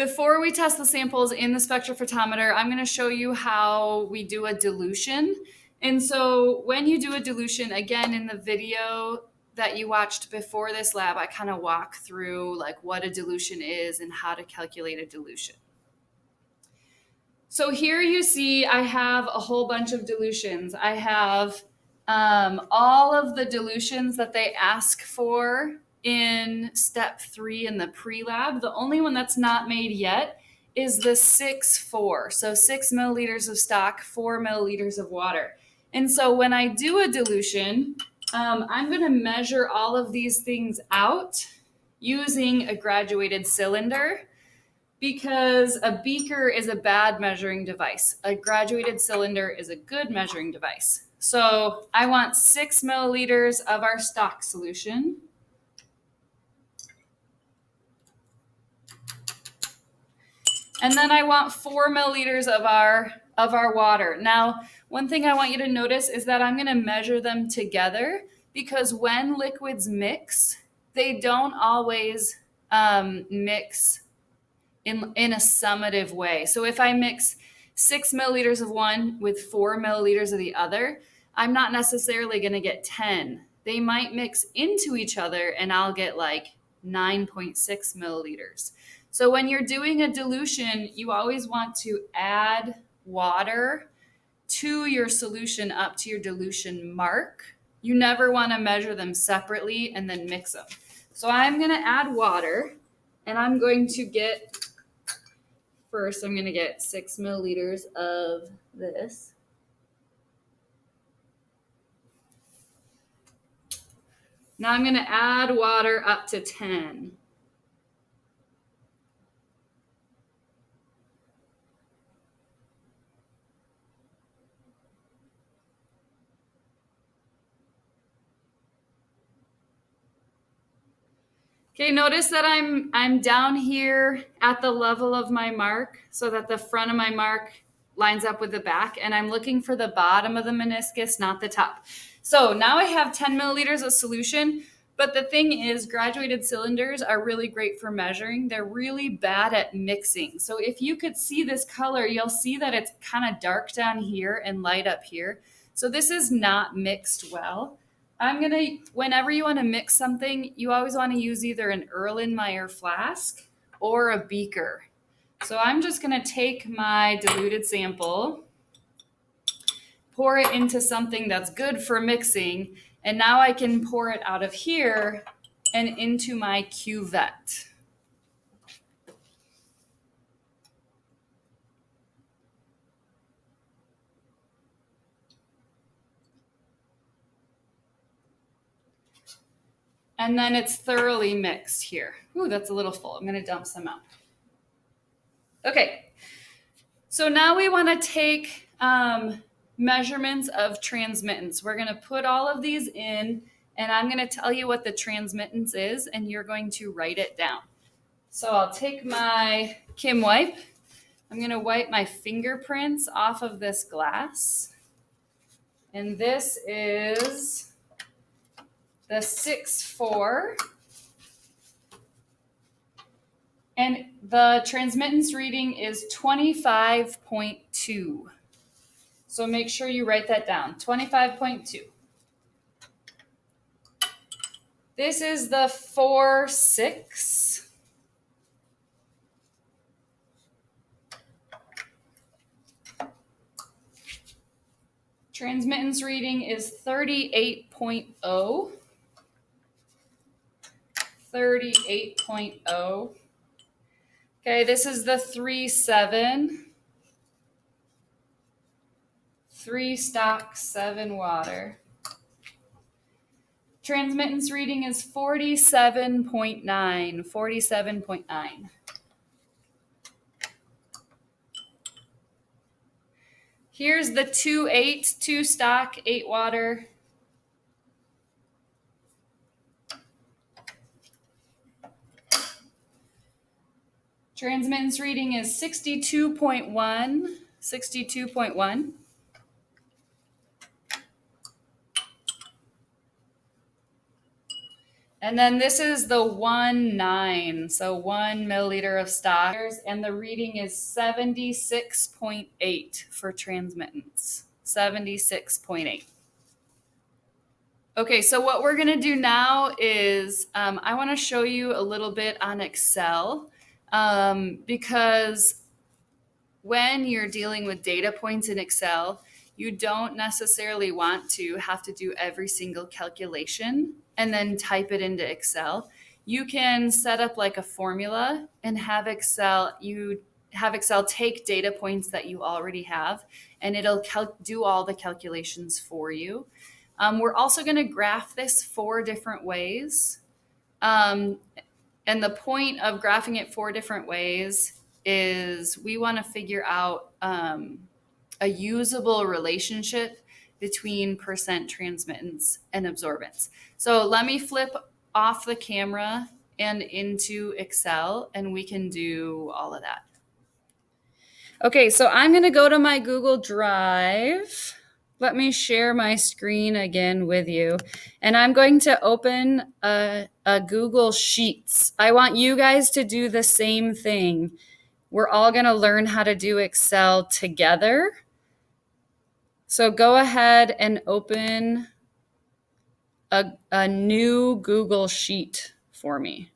Before we test the samples in the spectrophotometer, I'm going to show you how we do a dilution. And so when you do a dilution, again, in the video that you watched before this lab, I kind of walk through like what a dilution is and how to calculate a dilution. So here you see I have a whole bunch of dilutions. I have all of the dilutions that they ask for in step 3 in the pre-lab. The only one that's not made yet is the 6-4. So 6 milliliters of stock, 4 milliliters of water. And so when I do a dilution, I'm going to measure all of these things out using a graduated cylinder, because a beaker is a bad measuring device. A graduated cylinder is a good measuring device. So I want 6 milliliters of our stock solution. And then I want 4 milliliters of our water. Now, one thing I want you to notice is that I'm going to measure them together, because when liquids mix, they don't always mix in a summative way. So if I mix 6 milliliters of one with 4 milliliters of the other, I'm not necessarily going to get 10. They might mix into each other and I'll get like 9.6 milliliters. So when you're doing a dilution, you always want to add water to your solution up to your dilution mark. You never want to measure them separately and then mix them. So I'm going to add water, and I'm going to get, first I'm going to get 6 milliliters of this. Now I'm going to add water up to 10. Okay, notice that I'm down here at the level of my mark so that the front of my mark lines up with the back, and I'm looking for the bottom of the meniscus, not the top. So now I have 10 milliliters of solution, but the thing is, graduated cylinders are really great for measuring. They're really bad at mixing. So if you could see this color, you'll see that it's kind of dark down here and light up here. So this is not mixed well. Whenever you want to mix something, you always want to use either an Erlenmeyer flask or a beaker. So I'm just going to take my diluted sample, pour it into something that's good for mixing, and now I can pour it out of here and into my cuvette. And then it's thoroughly mixed here. Ooh, that's a little full. I'm going to dump some out. Okay, so now we want to take measurements of transmittance. We're going to put all of these in, and I'm going to tell you what the transmittance is, and you're going to write it down. So I'll take my Kim wipe. I'm going to wipe my fingerprints off of this glass. And this is the 6-4. And the transmittance reading is 25.2. So make sure you write that down, 25.2. This is the 4-6. Transmittance reading is 38.0. 38.0. Okay, this is the 3-7. 3 stock, 7 water. Transmittance reading is 47.9. 47.9. Here's the 2-8, 2 stock, 8 water. Transmittance reading is 62.1. 62.1. And then this is the 1,9, so 1 milliliter of stock, and the reading is 76.8 for transmittance. 76.8. Okay, so what we're gonna do now is I wanna show you a little bit on Excel because when you're dealing with data points in Excel, you don't necessarily want to have to do every single calculation and then type it into Excel. You can set up like a formula and have Excel take data points that you already have, and it'll do all the calculations for you. We're also going to graph this 4 different ways. And the point of graphing it 4 different ways is we want to figure out a usable relationship between percent transmittance and absorbance. So let me flip off the camera and into Excel, and we can do all of that. Okay, so I'm going to go to my Google Drive. Let me share my screen again with you. And I'm going to open a Google Sheets. I want you guys to do the same thing. We're all going to learn how to do Excel together. So go ahead and open a new Google Sheet for me.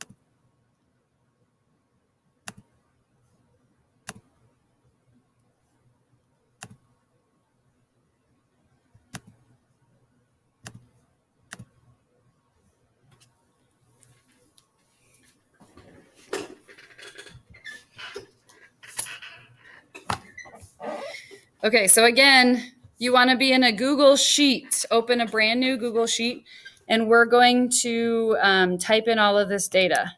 Okay, so again, you want to be in a Google Sheet. Open a brand new Google Sheet, and we're going to type in all of this data.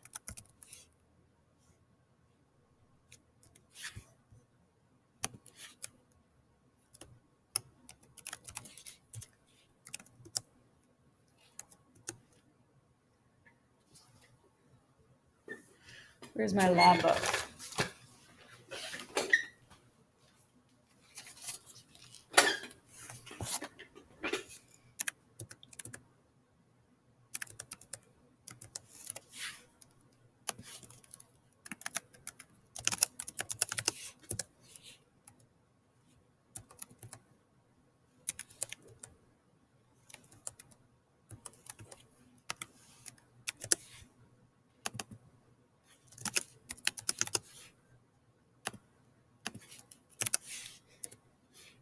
Where's my lab book?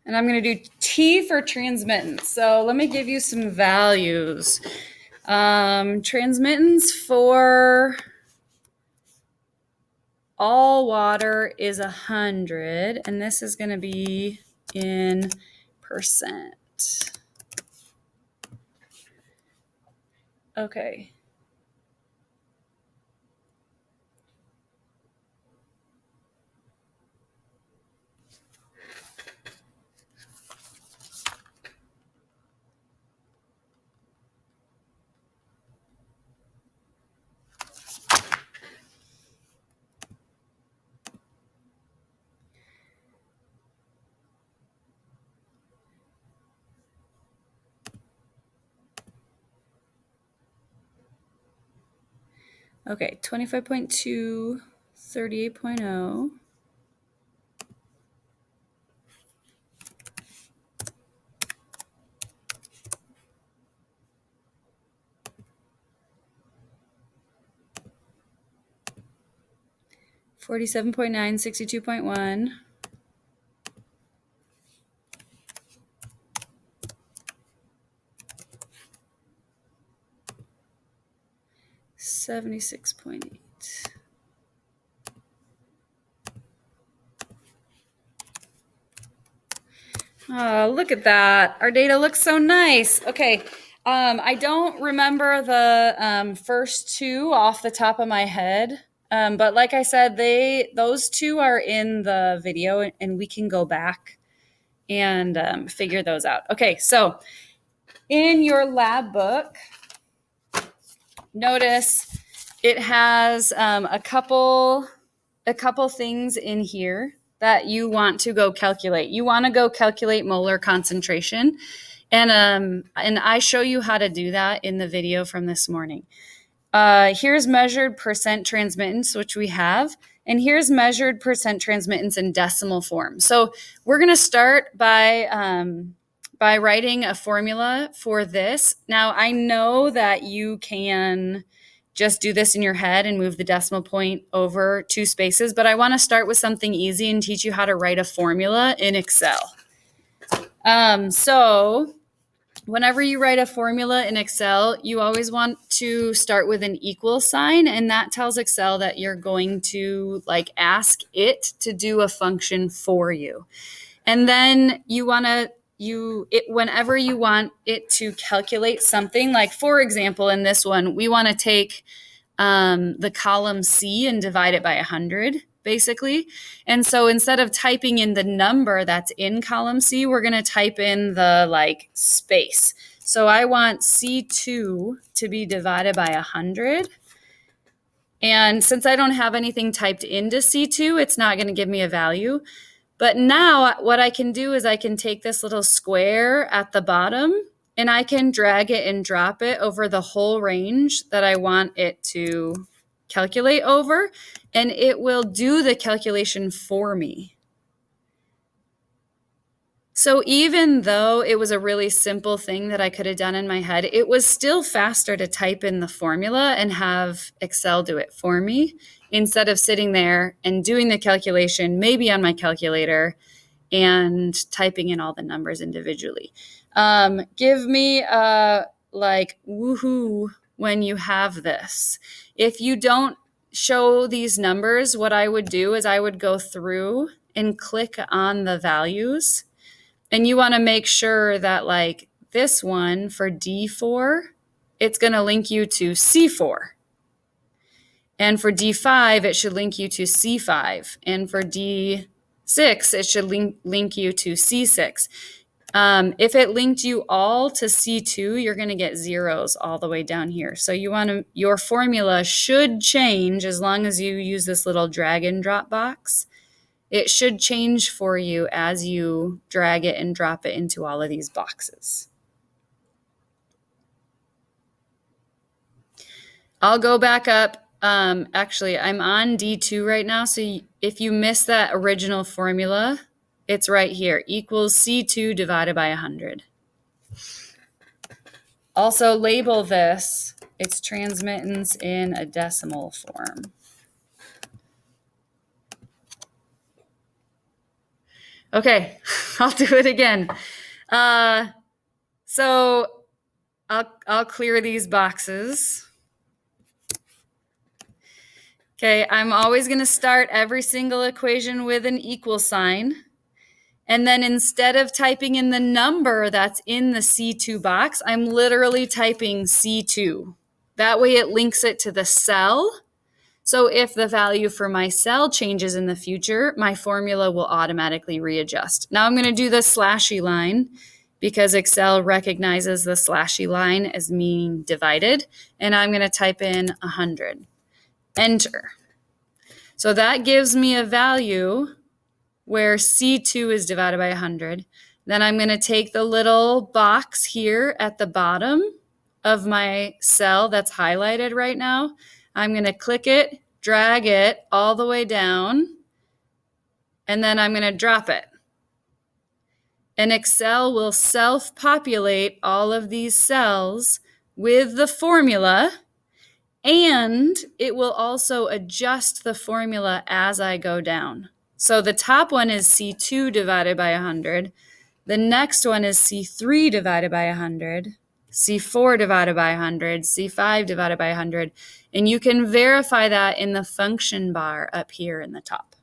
And I'm going to do T for transmittance. So let me give you some values. Transmittance for all water is 100, and this is going to be in percent. Okay. Okay, 25.2, 38.0. $47.9, $62.1. $76.8. Oh, look at that. Our data looks so nice. Okay. I don't remember the first 2 off the top of my head. But like I said, those 2 are in the video, and we can go back and figure those out. Okay, so in your lab book, notice it has a couple things in here that you want to go calculate. You want to go calculate molar concentration, and I show you how to do that in the video from this morning. here's measured percent transmittance, which we have, and here's measured percent transmittance in decimal form. So we're going to start by writing a formula for this. Now, I know that you can just do this in your head and move the decimal point over 2 spaces, but I want to start with something easy and teach you how to write a formula in Excel. So whenever you write a formula in Excel, you always want to start with an equal sign, and that tells Excel that you're going to ask it to do a function for you. And then you want to whenever you want it to calculate something, like for example, in this one, we want to take the column C and divide it by 100, basically. And so instead of typing in the number that's in column C, we're going to type in the space. So I want C2 to be divided by 100. And since I don't have anything typed into C2, it's not going to give me a value. But now what I can do is I can take this little square at the bottom and I can drag it and drop it over the whole range that I want it to calculate over, and it will do the calculation for me. So even though it was a really simple thing that I could have done in my head, it was still faster to type in the formula and have Excel do it for me instead of sitting there and doing the calculation, maybe on my calculator, and typing in all the numbers individually. Give me a woohoo when you have this. If you don't show these numbers, what I would do is I would go through and click on the values. And you want to make sure that this one for D4, it's going to link you to C4. And for D5, it should link you to C5. And for D6, it should link you to C6. If it linked you all to C2, you're going to get zeros all the way down here. So your formula should change as long as you use this little drag and drop box. It should change for you as you drag it and drop it into all of these boxes. I'll go back up. Actually, I'm on D2 right now. So if you miss that original formula, it's right here, equals C2 divided by 100. Also label this, it's transmittance in a decimal form. Okay, I'll do it again. So I'll clear these boxes. Okay, I'm always going to start every single equation with an equal sign. And then instead of typing in the number that's in the C2 box, I'm literally typing C2. That way it links it to the cell. So if the value for my cell changes in the future, my formula will automatically readjust. Now I'm going to do the slashy line because Excel recognizes the slashy line as meaning divided. And I'm going to type in 100. Enter. So that gives me a value where C2 is divided by 100. Then I'm going to take the little box here at the bottom of my cell that's highlighted right now. I'm going to click it, drag it all the way down, and then I'm going to drop it. And Excel will self-populate all of these cells with the formula, and it will also adjust the formula as I go down. So the top one is C2 divided by 100. The next one is C3 divided by 100. C4 divided by 100, C5 divided by 100, and you can verify that in the function bar up here in the top.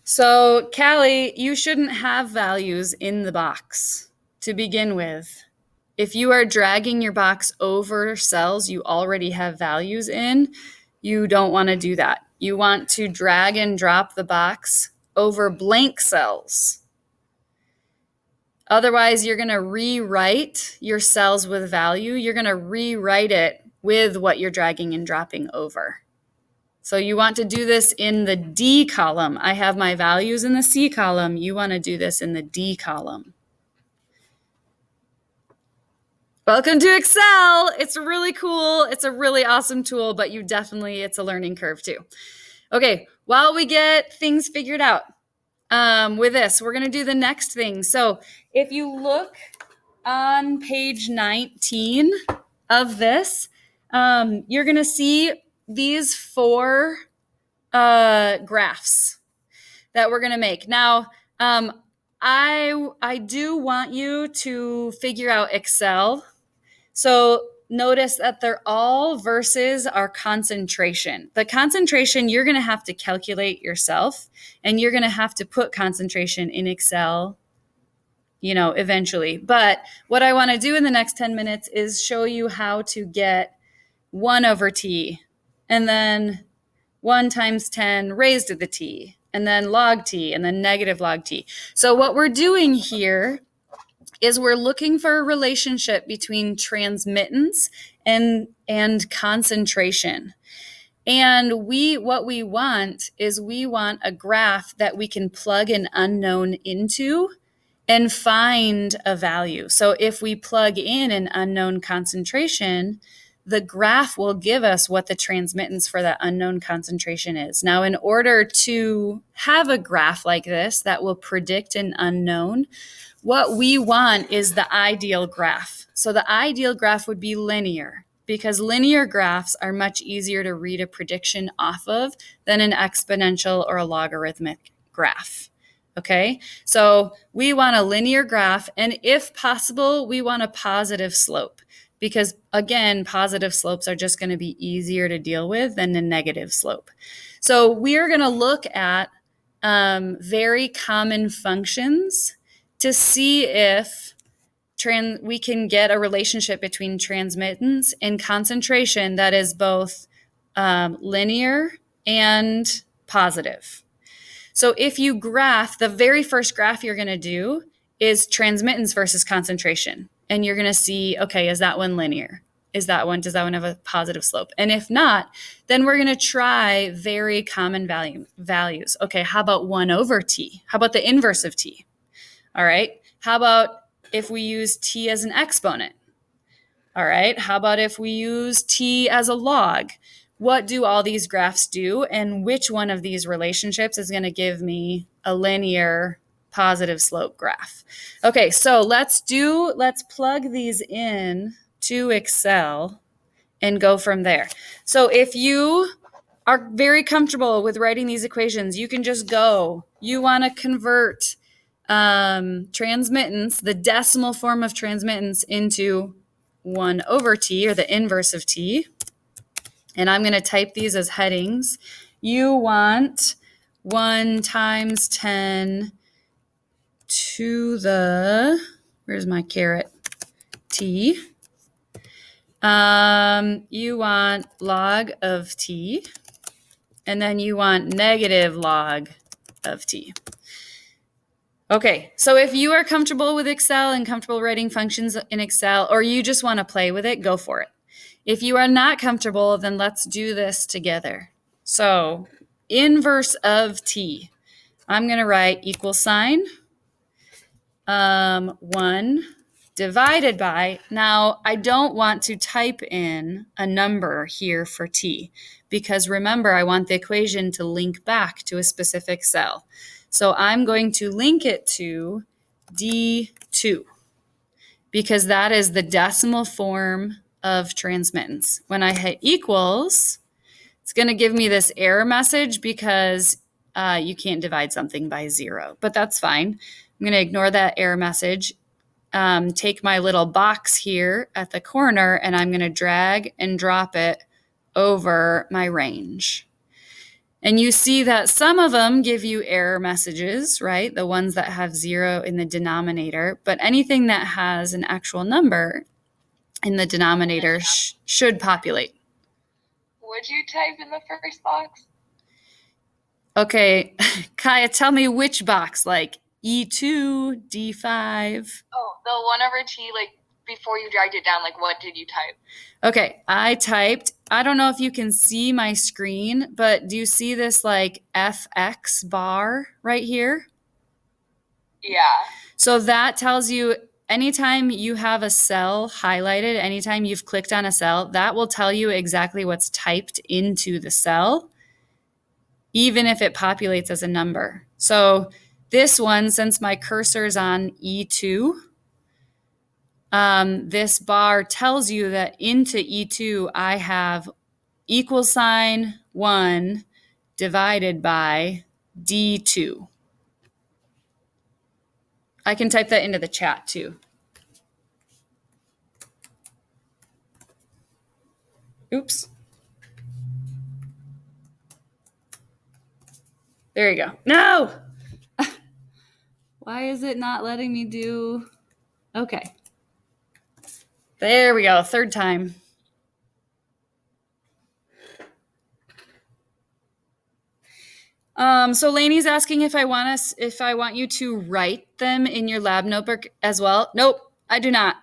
So, Callie, you shouldn't have values in the box to begin with. If you are dragging your box over cells you already have values in, you don't want to do that. You want to drag and drop the box over blank cells. Otherwise, you're going to rewrite your cells with value. You're going to rewrite it with what you're dragging and dropping over. So you want to do this in the D column. I have my values in the C column. You want to do this in the D column. Welcome to Excel. It's really cool. It's a really awesome tool, but it's a learning curve too. Okay, while we get things figured out with this, we're going to do the next thing. So if you look on page 19 of this, you're going to see these 4 graphs that we're going to make. Now, I do want you to figure out Excel. So notice that they're all versus our concentration. The concentration you're going to have to calculate yourself, and you're going to have to put concentration in Excel, eventually. But what I want to do in the next 10 minutes is show you how to get 1 over t, and then 1 times 10 raised to the t, and then log t, and then negative log t. So what we're doing here is we're looking for a relationship between transmittance and concentration. And what we want is a graph that we can plug an unknown into and find a value. So if we plug in an unknown concentration, the graph will give us what the transmittance for that unknown concentration is. Now, in order to have a graph like this that will predict an unknown, what we want is the ideal graph. So the ideal graph would be linear, because linear graphs are much easier to read a prediction off of than an exponential or a logarithmic graph. Okay, so we want a linear graph, and if possible, we want a positive slope, because again, positive slopes are just going to be easier to deal with than a negative slope. So we are going to look at very common functions to see if we can get a relationship between transmittance and concentration that is both linear and positive. So if you graph, the very first graph you're going to do is transmittance versus concentration. And you're going to see, okay, is that one linear? Does that one have a positive slope? And if not, then we're going to try very common values. Okay, how about 1 over t? How about the inverse of t? All right. How about if we use t as an exponent? All right. How about if we use t as a log? What do all these graphs do? And which one of these relationships is going to give me a linear positive slope graph? Okay, so let's plug these in to Excel and go from there. So if you are very comfortable with writing these equations, you can just go. You want to convert transmittance, the decimal form of transmittance, into 1 over t, or the inverse of t. And I'm going to type these as headings. You want 1 times 10 to the, where's my caret, t. You want log of t, and then you want negative log of t. Okay, so if you are comfortable with Excel and comfortable writing functions in Excel, or you just want to play with it, go for it. If you are not comfortable, then let's do this together. So inverse of t, I'm going to write equal sign 1 divided by, now I don't want to type in a number here for t, because remember, I want the equation to link back to a specific cell. So I'm going to link it to D2, because that is the decimal form of transmittance. When I hit equals, it's going to give me this error message because you can't divide something by 0, but that's fine. I'm going to ignore that error message, take my little box here at the corner, and I'm going to drag and drop it over my range. And you see that some of them give you error messages, right? The ones that have 0 in the denominator, but anything that has an actual number in the denominator should populate. Would you type in the first box? Okay, Kaya, tell me which box, like E2, D5. Oh, the 1 over t, like before you dragged it down, like what did you type? Okay, I typed, I don't know if you can see my screen, but do you see this like FX bar right here? Yeah. So that tells you anytime you have a cell highlighted, anytime you've clicked on a cell, that will tell you exactly what's typed into the cell, even if it populates as a number. So this one, since my cursor's on E2, this bar tells you that into E2, I have =1 divided by D2. I can type that into the chat too. Oops. There you go. No! Why is it not letting me do? Okay. There we go. Third time. So Lainey's asking if I want you to write them in your lab notebook as well. Nope, I do not.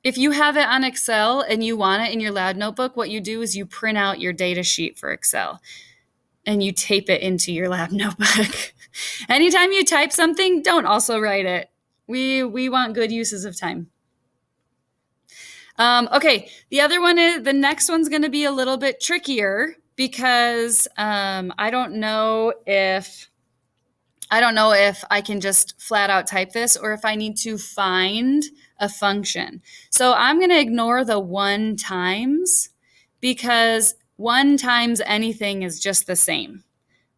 If you have it on Excel and you want it in your lab notebook, what you do is you print out your data sheet for Excel and you tape it into your lab notebook. Anytime you type something, don't also write it. We want good uses of time. Okay, the other one is, the next one's going to be a little bit trickier because I don't know if I can just flat out type this or if I need to find a function. So I'm going to ignore the 1 times because 1 times anything is just the same,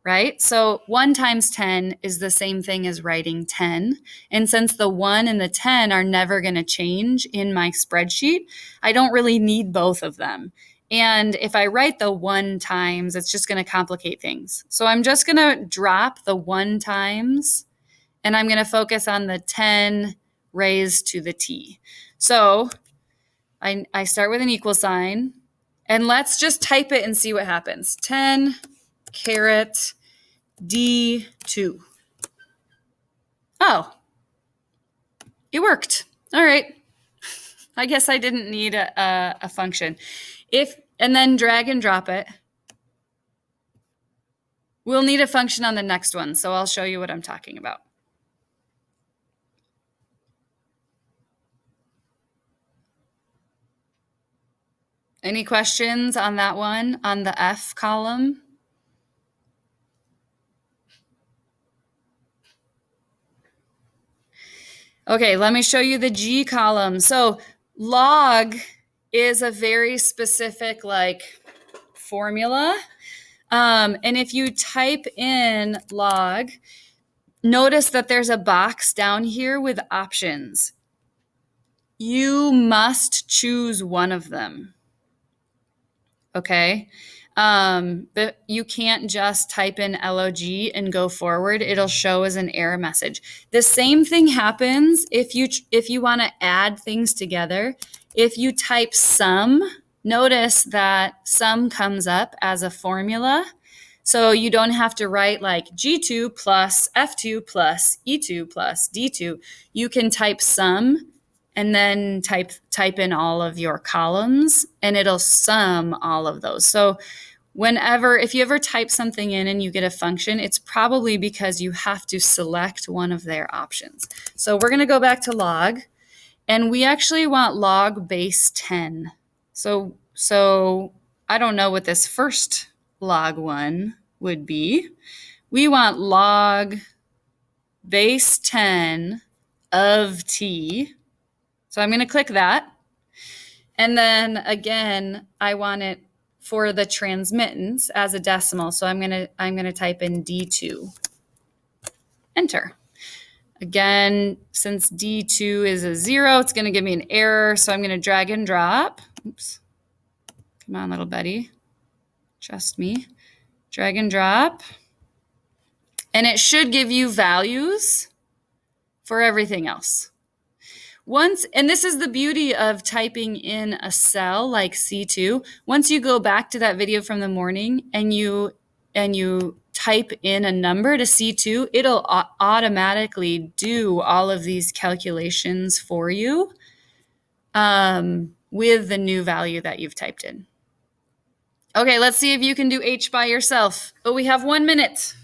right? So 1 times 10 is the same thing as writing 10. And since the 1 and the 10 are never going to change in my spreadsheet, I don't really need both of them. And if I write the 1 times, it's just going to complicate things. So I'm just going to drop the 1 times and I'm going to focus on the 10 raised to the t. So I start with an =, and let's just type it and see what happens. 10 caret D2. Oh, it worked. All right. I guess I didn't need a function. And then drag and drop it. We'll need a function on the next one, so I'll show you what I'm talking about. Any questions on that one, on the F column? Okay, let me show you the G column. So log is a very specific formula. And if you type in log, notice that there's a box down here with options. You must choose one of them. Okay. But you can't just type in log and go forward. It'll show as an error message. The same thing happens if you want to add things together. If you type sum, notice that sum comes up as a formula. So you don't have to write like G2 plus F2 plus E2 plus D2. You can type sum and then type in all of your columns and it'll sum all of those. So if you ever type something in and you get a function, it's probably because you have to select one of their options. So we're going to go back to log, and we actually want log base 10. So I don't know what this first log one would be. We want log base 10 of t. So I'm going to click that. And then again, I want it for the transmittance as a decimal. So I'm going to type in D2. Enter. Again, since D2 is a 0, it's going to give me an error. So I'm going to drag and drop. Oops. Come on, little buddy. Trust me. Drag and drop. And it should give you values for everything else. And this is the beauty of typing in a cell like C2. Once you go back to that video from the morning and you type in a number to C2, it'll automatically do all of these calculations for you. with the new value that you've typed in. Okay, let's see if you can do H by yourself. But we have 1 minute.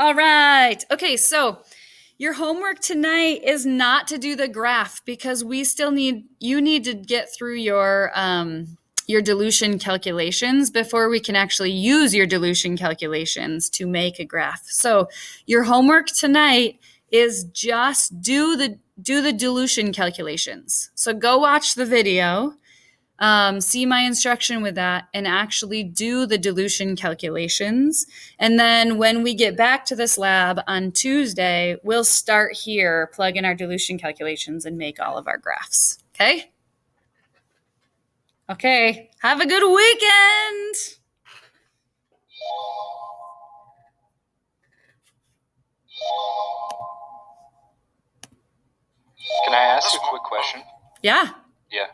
All right. Okay, so your homework tonight is not to do the graph because you need to get through your dilution calculations before we can actually use your dilution calculations to make a graph. So your homework tonight is just do the dilution calculations. So go watch the video. See my instruction with that and actually do the dilution calculations. And then when we get back to this lab on Tuesday, we'll start here, plug in our dilution calculations and make all of our graphs. Okay? Okay. Have a good weekend. Can I ask a quick question? Yeah. Yeah.